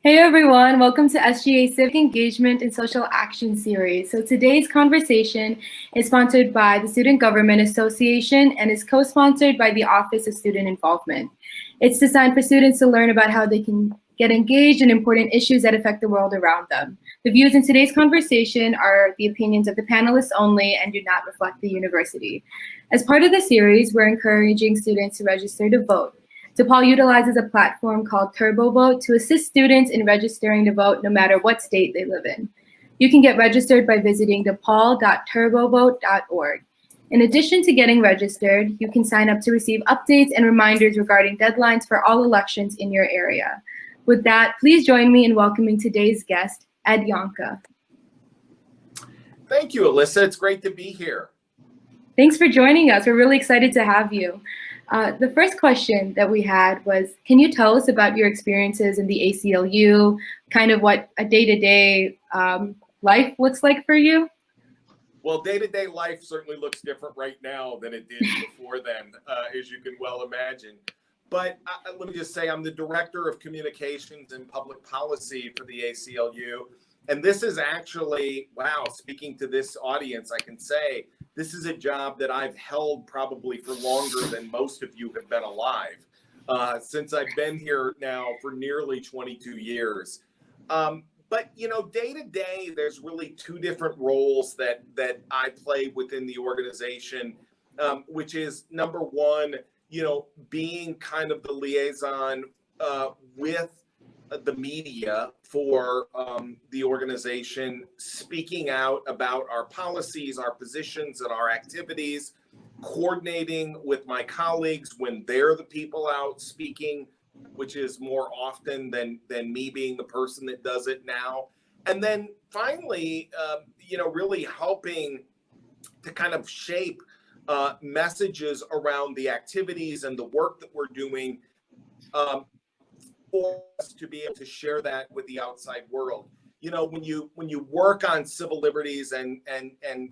Hey everyone, welcome to SGA Civic Engagement and Social Action Series. So today's conversation is sponsored by the Student Government Association and is co-sponsored by the Office of Student Involvement. It's designed for students to learn about how they can get engaged in important issues that affect the world around them. The views in today's conversation are the opinions of the panelists only and do not reflect the university. As part of the series, we're encouraging students to register to vote. DePaul utilizes a platform called TurboVote to assist students in registering to vote no matter what state they live in. You can get registered by visiting depaul.turbovote.org. In addition to getting registered, you can sign up to receive updates and reminders regarding deadlines for all elections in your area. With that, please join me in welcoming today's guest, Ed Yohnka. Thank you, Alyssa. It's great to be here. Thanks for joining us. We're really excited to have you. The first question that we had was, can you tell us about your experiences in the ACLU, kind of what a day-to-day life looks like for you? Well, day-to-day life certainly looks different right now than it did before then, as you can well imagine. But let me just say, I'm the Director of Communications and Public Policy for the ACLU. And this is actually, wow, speaking to this audience, I can say, this is a job that I've held probably for longer than most of you have been alive, since I've been here now for nearly 22 years. But, you know, day to day, there's really two different roles that I play within the organization, which is number one, you know, being kind of the liaison with the media for the organization, speaking out about our policies, our positions, and our activities, coordinating with my colleagues when they're the people out speaking, which is more often than me being the person that does it now. And then finally, you know, really helping to kind of shape messages around the activities and the work that we're doing for us to be able to share that with the outside world. You know, when you work on civil liberties and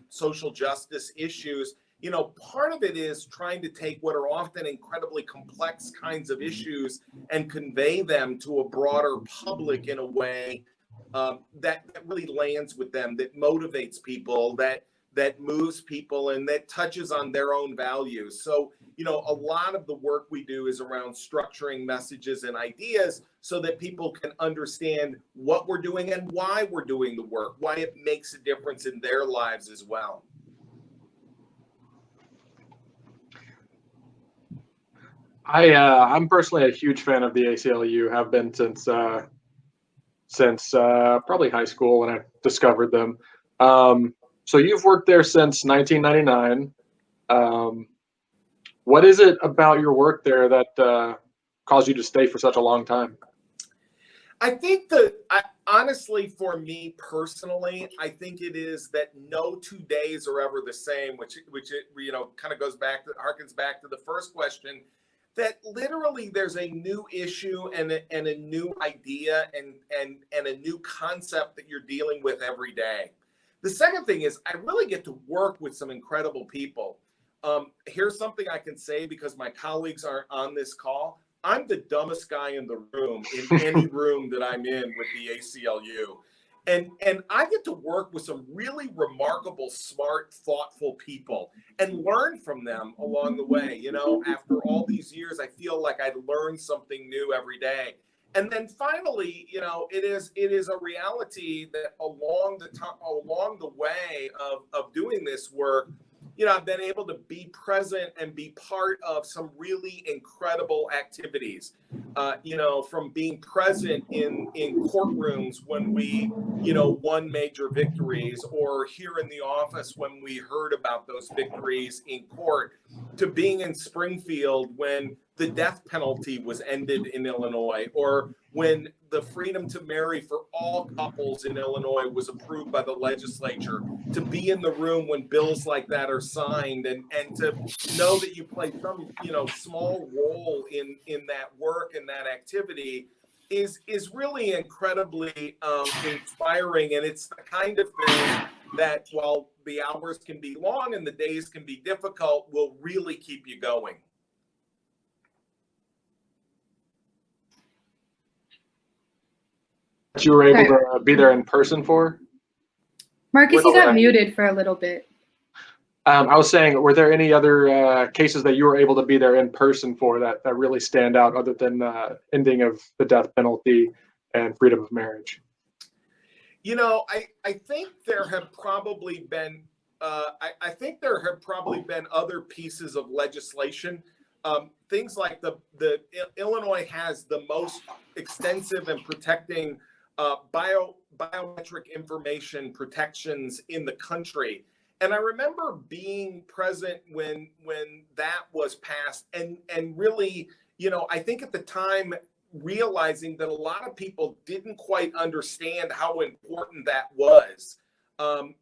social justice issues, you know, part of it is trying to take what are often incredibly complex kinds of issues and convey them to a broader public in a way that really lands with them, that motivates people, that moves people, and that touches on their own values. So, you know, a lot of the work we do is around structuring messages and ideas so that people can understand what we're doing and why we're doing the work, why it makes a difference in their lives as well. I'm personally a huge fan of the ACLU, have been since probably high school when I discovered them. So you've worked there since 1999. What is it about your work there that caused you to stay for such a long time? I think honestly, for me personally, I think it is that no 2 days are ever the same, which you know, kind of harkens back to the first question, that literally there's a new issue and a new idea and a new concept that you're dealing with every day. The second thing is I really get to work with some incredible people. Here's something I can say because my colleagues aren't on this call. I'm the dumbest guy in the room, in any room that I'm in with the ACLU. And I get to work with some really remarkable, smart, thoughtful people and learn from them along the way. You know, after all these years, I feel like I learn something new every day. And then finally, you know, it is a reality that along the way of doing this work, you know, I've been able to be present and be part of some really incredible activities. You know, from being present in courtrooms when we, you know, won major victories, or here in the office when we heard about those victories in court, to being in Springfield when the death penalty was ended in Illinois, or when the freedom to marry for all couples in Illinois was approved by the legislature, to be in the room when bills like that are signed, and to know that you play some, you know, small role in that work and that activity is really incredibly inspiring. And it's the kind of thing that, while the hours can be long and the days can be difficult, will really keep you going. you were able Okay. to be there in person for? Marcus, you Well, got muted for a little bit. I was saying, were there any other cases that you were able to be there in person for that really stand out, other than ending of the death penalty and freedom of marriage? You know, I think there have probably been I think there have probably been other pieces of legislation. Things like the Illinois has the most extensive and protecting biometric information protections in the country. And I remember being present when that was passed, and really, you know, I think at the time realizing that a lot of people didn't quite understand how important that was.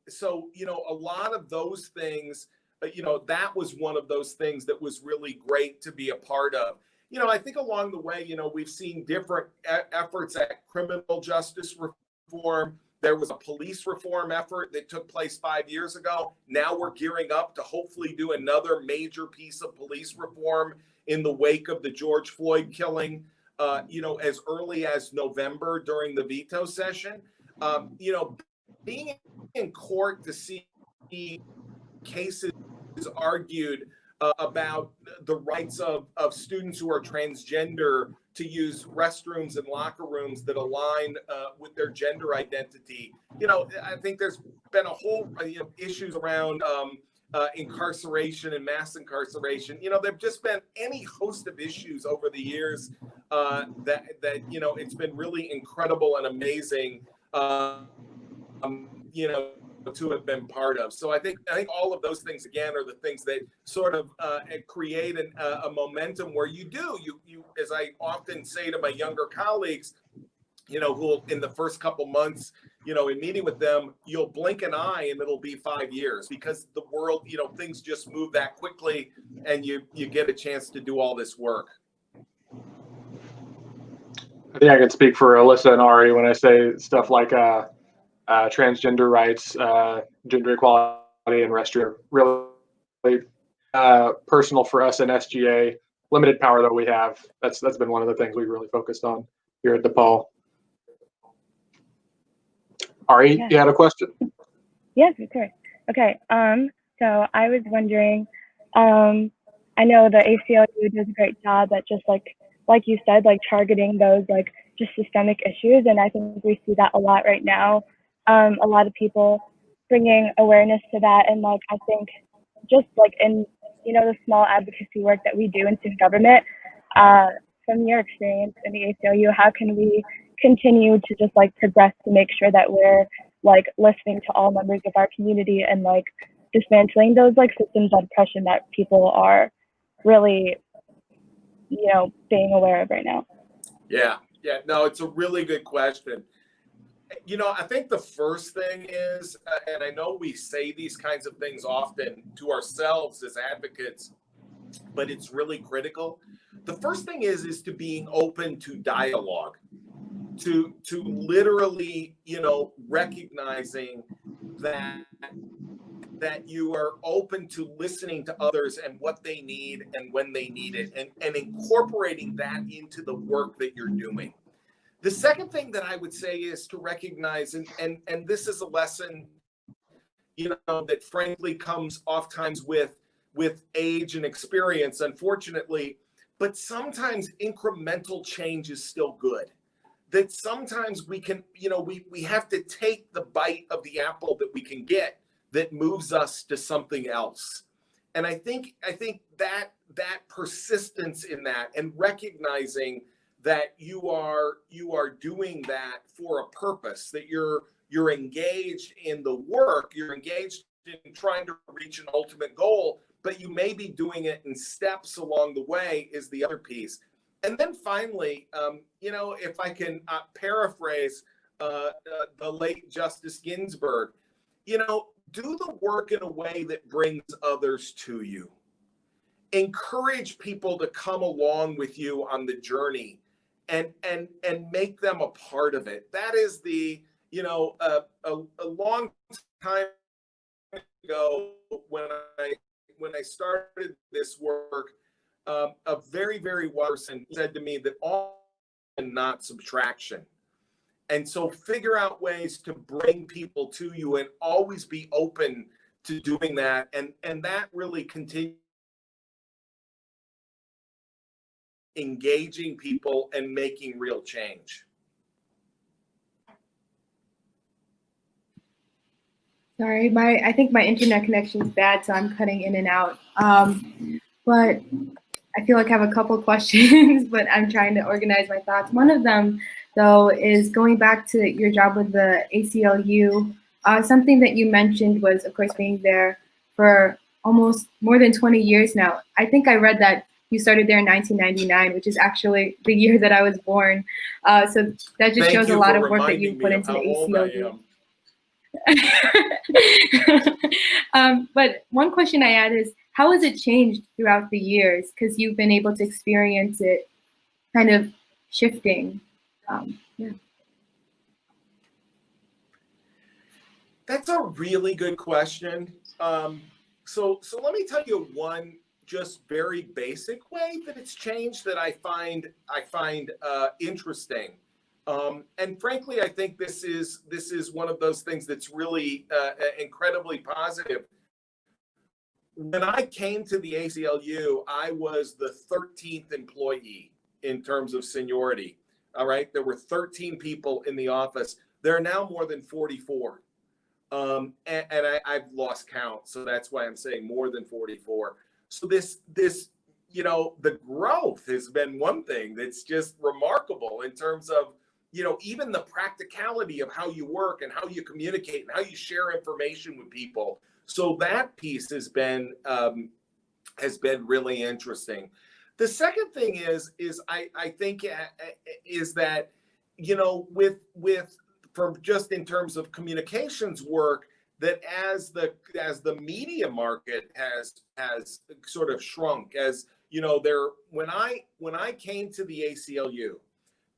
So, you know, a lot of those things, you know, that was one of those things that was really great to be a part of. You know, I think along the way, you know, we've seen different efforts at criminal justice reform. There was a police reform effort that took place 5 years ago. Now we're gearing up to hopefully do another major piece of police reform in the wake of the George Floyd killing. You know, as early as November during the veto session. You know, being in court to see cases argued about the rights of students who are transgender to use restrooms and locker rooms that align with their gender identity. You know, I think there's been a whole issues around incarceration and mass incarceration. You know, there've just been any host of issues over the years that you know, it's been really incredible and amazing. You know, to have been part of. So I think all of those things again are the things that sort of create a momentum where you as I often say to my younger colleagues, you know, who in the first couple months, you know, in meeting with them, you'll blink an eye and it'll be 5 years, because the world, you know, things just move that quickly, and you get a chance to do all this work. I think I can speak for Alyssa and Ari when I say stuff like transgender rights, gender equality, and restroom really personal for us in SGA. Limited power that we have. That's been one of the things we've really focused on here at DePaul. Ari, you had a question? Yes, of course. Okay. So I was wondering, I know the ACLU does a great job at just like you said, like targeting those like just systemic issues, and I think we see that a lot right now. A lot of people bringing awareness to that, and like I think just like in the small advocacy work that we do in student government, from your experience in the ACLU, how can we continue to just like progress to make sure that we're like listening to all members of our community and like dismantling those like systems of oppression that people are really, being aware of right now? Yeah, no, it's a really good question. You know, I think the first thing is, and I know we say these kinds of things often to ourselves as advocates, but it's really critical. The first thing is to being open to dialogue, to literally, recognizing that you are open to listening to others and what they need and when they need it, and incorporating that into the work that you're doing. The second thing that I would say is to recognize, and this is a lesson, that frankly comes oftentimes with age and experience, unfortunately, but sometimes incremental change is still good. That sometimes we can, we have to take the bite of the apple that we can get that moves us to something else. And I think that persistence in that, and recognizing that you are doing that for a purpose, that you're engaged in the work, you're engaged in trying to reach an ultimate goal, but you may be doing it in steps along the way, is the other piece. And then finally, if I can paraphrase the late Justice Ginsburg, do the work in a way that brings others to you. Encourage people to come along with you on the journey, and make them a part of it. That is a long time ago when I started this work, a very, very wise person said to me that all and not subtraction. And so figure out ways to bring people to you and always be open to doing that. And that really continues engaging people and making real change. Sorry, I think my internet connection is bad, so I'm cutting in and out. But I feel like I have a couple questions, but I'm trying to organize my thoughts. One of them, though, is going back to your job with the ACLU. Something that you mentioned was, of course, being there for almost more than 20 years now. I think I read that you started there in 1999, which is actually the year that I was born. So that just shows a lot of work that you put into the ACLU. But one question I had is, how has it changed throughout the years? Because you've been able to experience it kind of shifting. Yeah. That's a really good question. So let me tell you one just very basic way that it's changed that I find interesting. And frankly, I think this is one of those things that's really incredibly positive. When I came to the ACLU, I was the 13th employee in terms of seniority. All right, there were 13 people in the office. There are now more than 44. And I've lost count, so that's why I'm saying more than 44. So this the growth has been one thing that's just remarkable in terms of even the practicality of how you work and how you communicate and how you share information with people. So that piece has been really interesting. The second thing is I think is that with from just in terms of communications work, that as the media market has sort of shrunk, when I came to the ACLU,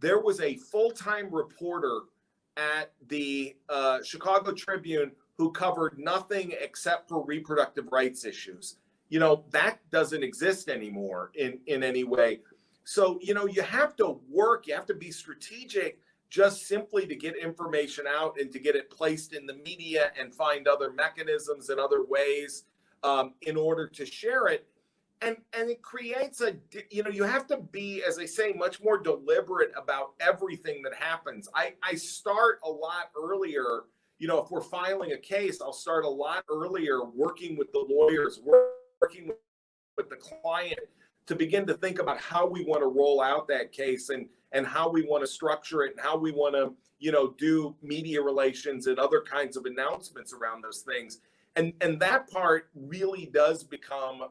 there was a full-time reporter at the Chicago Tribune who covered nothing except for reproductive rights issues. That doesn't exist anymore in any way. So, you have to work, you have to be strategic just simply to get information out and to get it placed in the media and find other mechanisms and other ways in order to share it. And it creates you have to be, as I say, much more deliberate about everything that happens. I start a lot earlier. If we're filing a case, I'll start a lot earlier working with the lawyers, working with the client to begin to think about how we want to roll out that case and how we want to structure it and how we want to, do media relations and other kinds of announcements around those things. And that part really does become,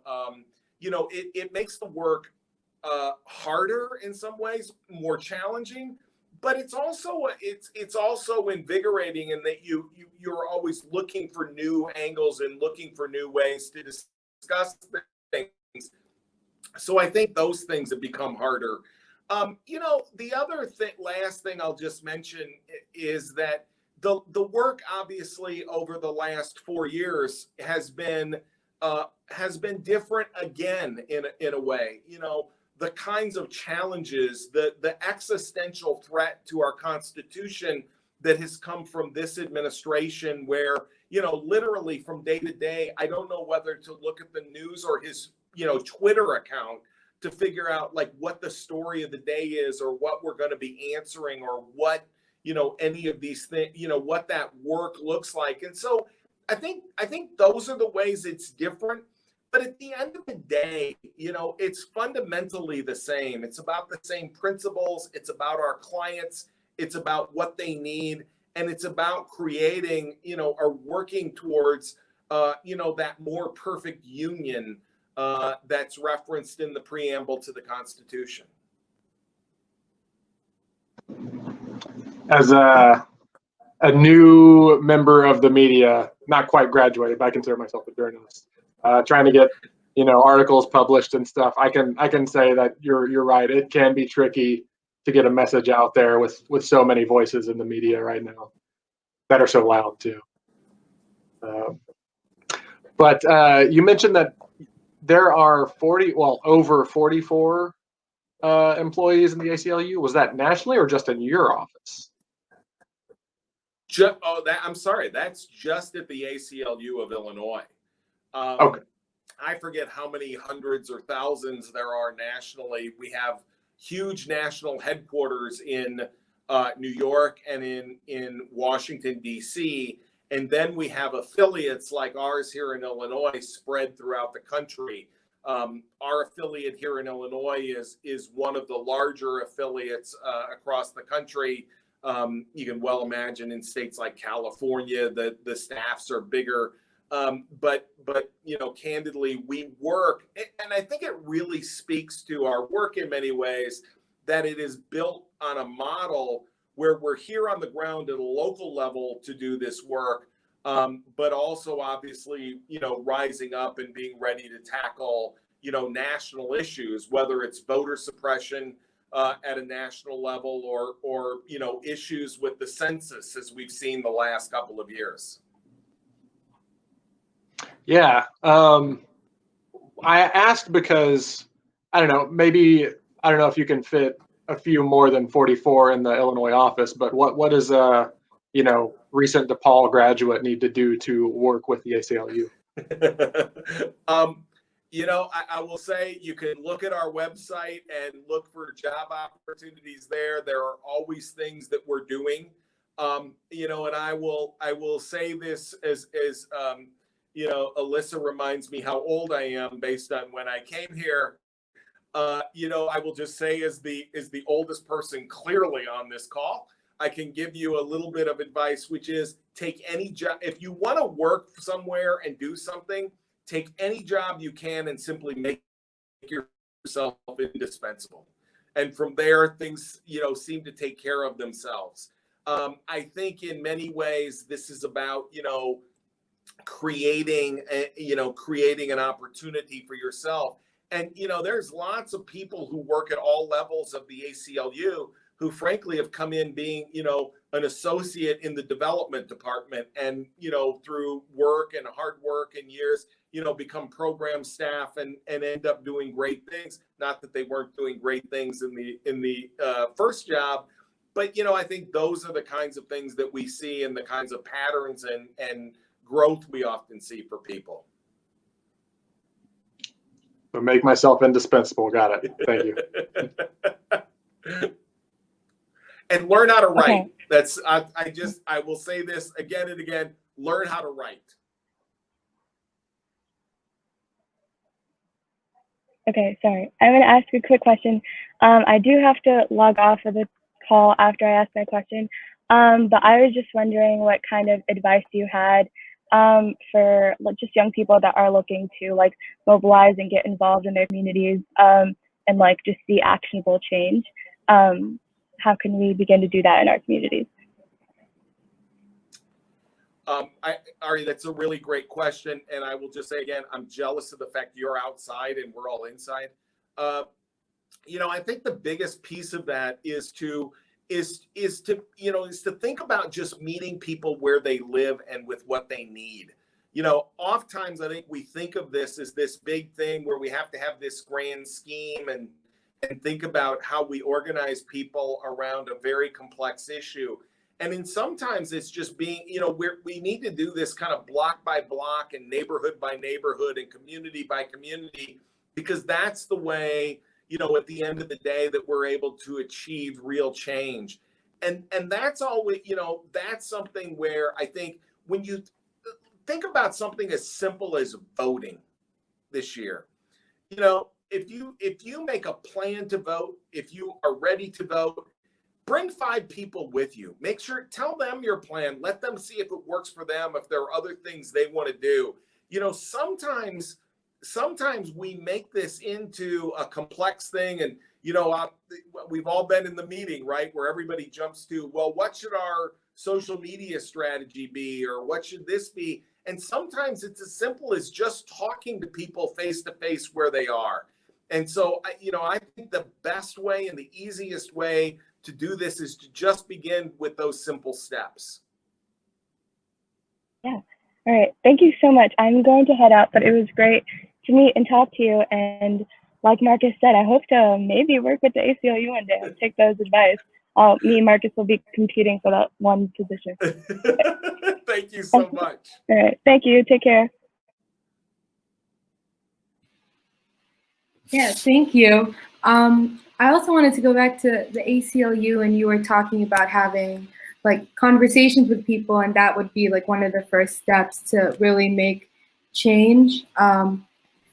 it makes the work harder in some ways, more challenging, but it's also invigorating in that you're always looking for new angles and looking for new ways to discuss things. So I think those things have become harder. The other last thing I'll just mention is that the work obviously over the last 4 years has been different again in a way. The kinds of challenges, the existential threat to our Constitution that has come from this administration, where literally from day to day, I don't know whether to look at the news or his Twitter account to figure out like what the story of the day is or what we're going to be answering or what any of these things, what that work looks like. And so I think those are the ways it's different. But at the end of the day, it's fundamentally the same. It's about the same principles. It's about our clients. It's about what they need. And it's about creating, or working towards, that more perfect union that's referenced in the preamble to the Constitution. As a new member of the media, not quite graduated, but I consider myself a journalist, trying to get articles published and stuff, I can say that you're right. It can be tricky to get a message out there with so many voices in the media right now that are so loud too. But you mentioned that there are over 44 employees in the ACLU. Was that nationally or just in your office? I'm sorry. That's just at the ACLU of Illinois. Okay. I forget how many hundreds or thousands there are nationally. We have huge national headquarters in New York and in Washington, D.C. And then we have affiliates like ours here in Illinois spread throughout the country. Our affiliate here in Illinois is one of the larger affiliates across the country. You can well imagine in states like California, the staffs are bigger. But candidly, we work, and I think it really speaks to our work in many ways, that it is built on a model where we're here on the ground at a local level to do this work, but also obviously, rising up and being ready to tackle, national issues, whether it's voter suppression at a national level or issues with the census, as we've seen the last couple of years. Yeah. I asked because, I don't know, I don't know if you can fit a few more than 44 in the Illinois office, but what does a, recent DePaul graduate need to do to work with the ACLU? I will say you can look at our website and look for job opportunities there. There are always things that we're doing. And I will say this as Alyssa reminds me how old I am based on when I came here. I will just say as the oldest person clearly on this call, I can give you a little bit of advice, which is take any job. If you want to work somewhere and do something, take any job you can and simply make yourself indispensable. And from there, things, seem to take care of themselves. I think in many ways, this is about, creating an opportunity for yourself. And, there's lots of people who work at all levels of the ACLU who frankly have come in being, an associate in the development department and, through work and hard work and years, become program staff and end up doing great things. Not that they weren't doing great things in the first job, but, I think those are the kinds of things that we see and the kinds of patterns and growth we often see for people. So make myself indispensable. Got it. Thank you. And learn how to write. Okay. That's I will say this again and again, learn how to write. Okay, sorry. I'm going to ask a quick question. I do have to log off of the call after I ask my question, but I was just wondering what kind of advice you had for just young people that are looking to mobilize and get involved in their communities and just see actionable change. How can we begin to do that in our communities? Ari, that's a really great question. And I will just say again, I'm jealous of the fact you're outside and we're all inside. I think the biggest piece of that is to think about just meeting people where they live and with what they need. Oftentimes I think we think of this as this big thing where we have to have this grand scheme and think about how we organize people around a very complex issue. And then sometimes it's just being, we need to do this kind of block by block and neighborhood by neighborhood and community by community, because that's the way, at the end of the day that we're able to achieve real change. And that's always, that's something where I think when you think about something as simple as voting this year, if you make a plan to vote, if you are ready to vote, bring 5 people with you. Make sure, tell them your plan. Let them see if it works for them, if there are other things they want to do. Sometimes we make this into a complex thing. And, we've all been in the meeting, right, where everybody jumps to, well, what should our social media strategy be? Or what should this be? And sometimes it's as simple as just talking to people face to face where they are. And so, I think the best way and the easiest way to do this is to just begin with those simple steps. Yeah. All right. Thank you so much. I'm going to head out, but it was great to meet and talk to you. And like Marcus said, I hope to maybe work with the ACLU one day and take those advice. me and Marcus will be competing for that one position. Thank you so much. All right. Thank you. Take care. Yeah, thank you. I also wanted to go back to the ACLU, and you were talking about having like conversations with people, and that would be like one of the first steps to really make change.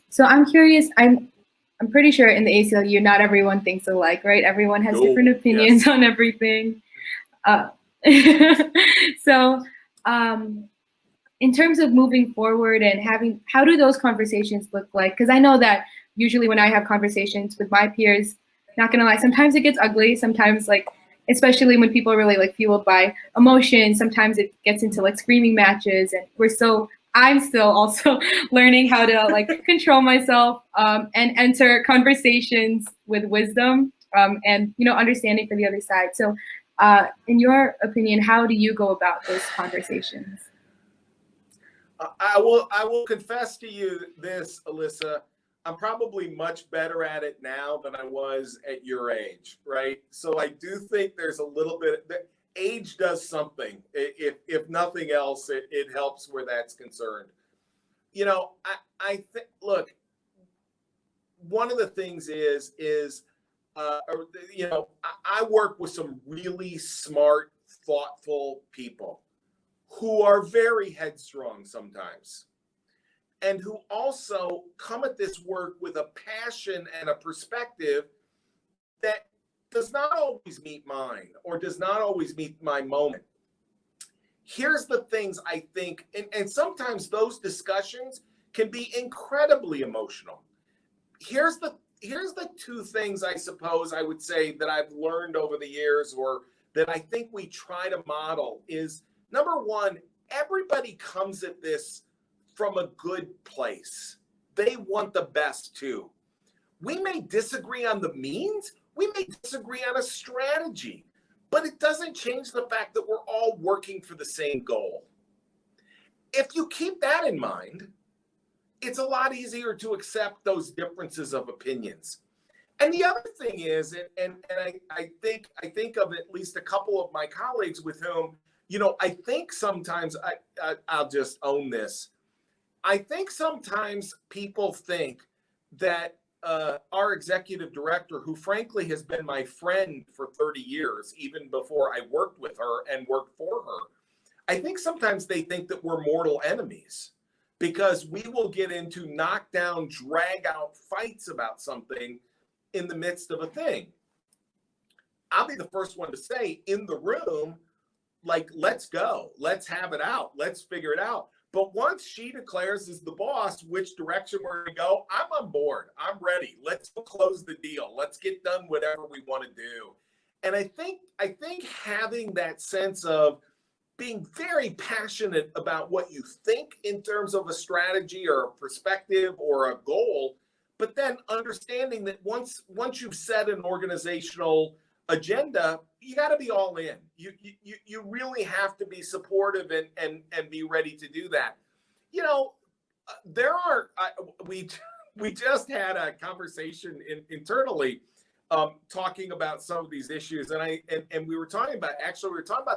So I'm curious, I'm pretty sure in the ACLU, not everyone thinks alike, right? Everyone has different opinions on everything. So in terms of moving forward and having, how do those conversations look like? Because I know that usually when I have conversations with my peers, not gonna lie, sometimes it gets ugly. Sometimes like, especially when people are really like fueled by emotion, sometimes it gets into like screaming matches, and I'm still also learning how to like control myself and enter conversations with wisdom and, you know, understanding for the other side. So in your opinion, how do you go about those conversations? I will confess to you this, Alyssa. I'm probably much better at it now than I was at your age, right? So I do think there's a little bit, age does something. If nothing else, it helps where that's concerned. You know, I think, look, one of the things is you know, I work with some really smart, thoughtful people who are very headstrong sometimes, and who also come at this work with a passion and a perspective that does not always meet mine or does not always meet my moment. Here's the things I think, and sometimes those discussions can be incredibly emotional. Here's the two things I suppose I would say that I've learned over the years, or that I think we try to model, is number one, everybody comes at this from a good place. They want the best too. We may disagree on the means, we may disagree on a strategy, but it doesn't change the fact that we're all working for the same goal. If you keep that in mind, it's a lot easier to accept those differences of opinions. And the other thing is, and I think of at least a couple of my colleagues with whom, you know, I think sometimes I'll just own this. I think sometimes people think that our executive director, who frankly has been my friend for 30 years, even before I worked with her and worked for her, I think sometimes they think that we're mortal enemies, because we will get into knockdown, drag out fights about something in the midst of a thing. I'll be the first one to say in the room, like, let's go, let's have it out, let's figure it out. But once she declares as the boss which direction we're going to go, I'm on board. I'm ready. Let's close the deal. Let's get done whatever we want to do. And I think having that sense of being very passionate about what you think in terms of a strategy or a perspective or a goal, but then understanding that once you've set an organizational agenda, you got to be all in. You really have to be supportive and be ready to do that. You know, we just had a conversation internally talking about some of these issues, and we were talking about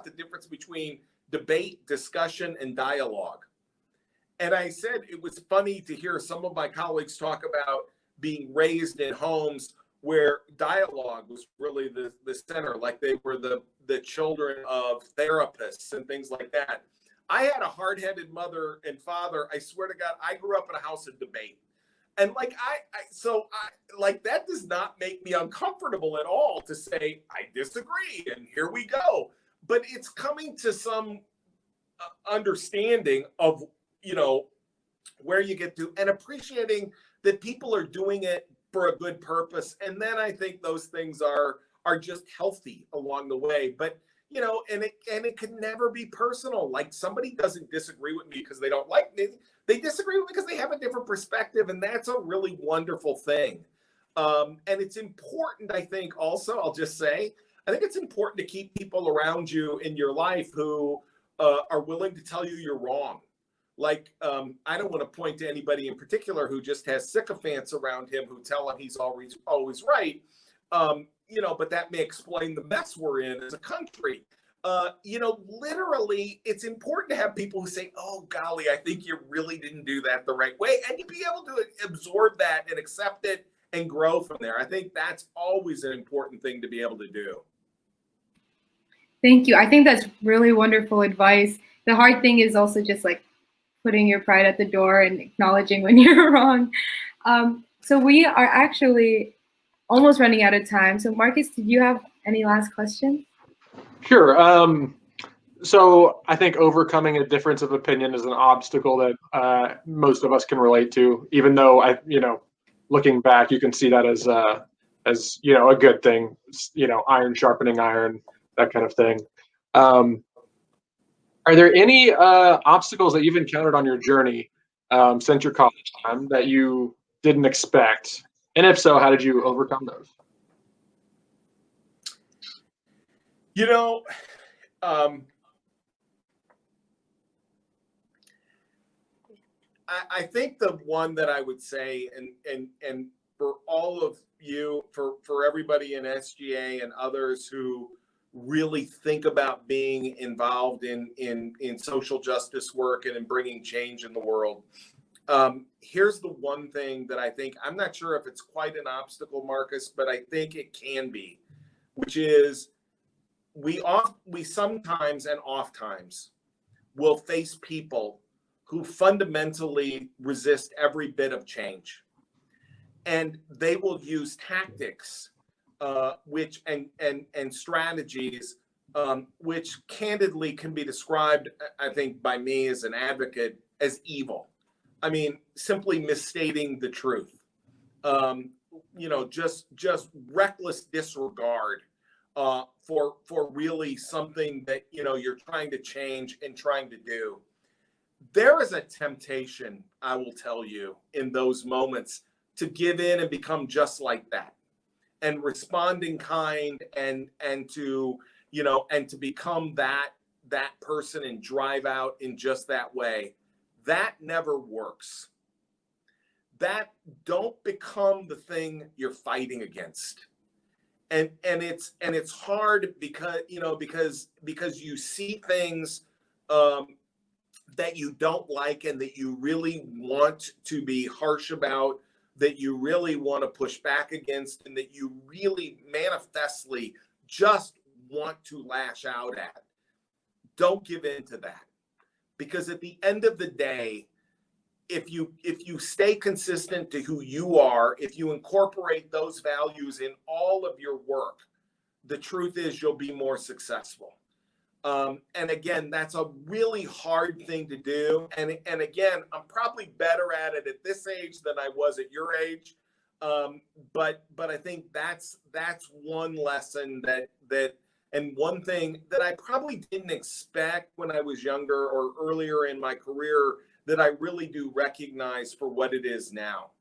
the difference between debate, discussion, and dialogue. And I said it was funny to hear some of my colleagues talk about being raised in homes where dialogue was really the center, like they were the children of therapists and things like that. I had a hard-headed mother and father. I swear to God, I grew up in a house of debate. And like like that does not make me uncomfortable at all to say I disagree and here we go. But it's coming to some understanding of, you know, where you get to, and appreciating that people are doing it for a good purpose. And then I think those things are just healthy along the way. But, you know, and it can never be personal. Like, somebody doesn't disagree with me because they don't like me. They disagree with me because they have a different perspective. And that's a really wonderful thing. And it's important, I think, also, I'll just say, I think it's important to keep people around you in your life who are willing to tell you you're wrong. Like, I don't want to point to anybody in particular who just has sycophants around him who tell him he's always right. but that may explain the mess we're in as a country. Literally, it's important to have people who say, oh, golly, I think you really didn't do that the right way. And you be able to absorb that and accept it and grow from there. I think that's always an important thing to be able to do. Thank you. I think that's really wonderful advice. The hard thing is also just like putting your pride at the door and acknowledging when you're wrong. So we are actually almost running out of time. So Marcus, did you have any last questions? Sure. So I think overcoming a difference of opinion is an obstacle that most of us can relate to, even though looking back, you can see that as a good thing, iron sharpening iron, that kind of thing. Are there any obstacles that you've encountered on your journey since your college time that you didn't expect? And if so, how did you overcome those? I think the one that I would say, and for all of you, for everybody in SGA and others who really think about being involved in social justice work and in bringing change in the world, here's the one thing that I think, I'm not sure if it's quite an obstacle, Marcus, but I think it can be, which is we sometimes and oftentimes will face people who fundamentally resist every bit of change. And they will use tactics and strategies which candidly can be described, I think, by me as an advocate as evil. I mean, simply misstating the truth. Just reckless disregard for really something that you're trying to change and trying to do. There is a temptation, I will tell you, in those moments to give in and become just like that, and respond in kind, and to become that person and drive out in just that way. That never works. That don't become the thing you're fighting against. And it's hard because you see things that you don't like and that you really want to be harsh about, that you really want to push back against, and that you really manifestly just want to lash out at. Don't give in to that, because at the end of the day, if you stay consistent to who you are, if you incorporate those values in all of your work, the truth is you'll be more successful. And again, that's a really hard thing to do. And again, I'm probably better at it at this age than I was at your age. But I think that's one lesson and one thing that I probably didn't expect when I was younger or earlier in my career, that I really do recognize for what it is now.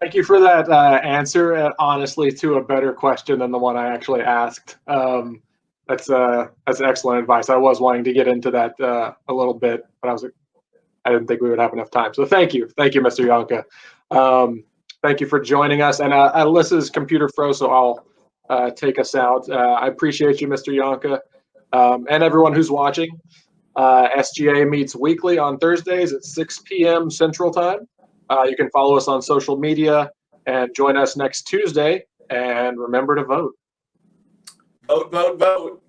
Thank you for that answer. Honestly, to a better question than the one I actually asked. That's excellent advice. I was wanting to get into that a little bit, but I didn't think we would have enough time. So thank you, Mr. Yohnka. Thank you for joining us. And Alyssa's computer froze, so I'll take us out. I appreciate you, Mr. Yohnka, and everyone who's watching. SGA meets weekly on Thursdays at 6 p.m. Central Time. You can follow us on social media and join us next Tuesday. And remember to vote. Vote, vote, vote.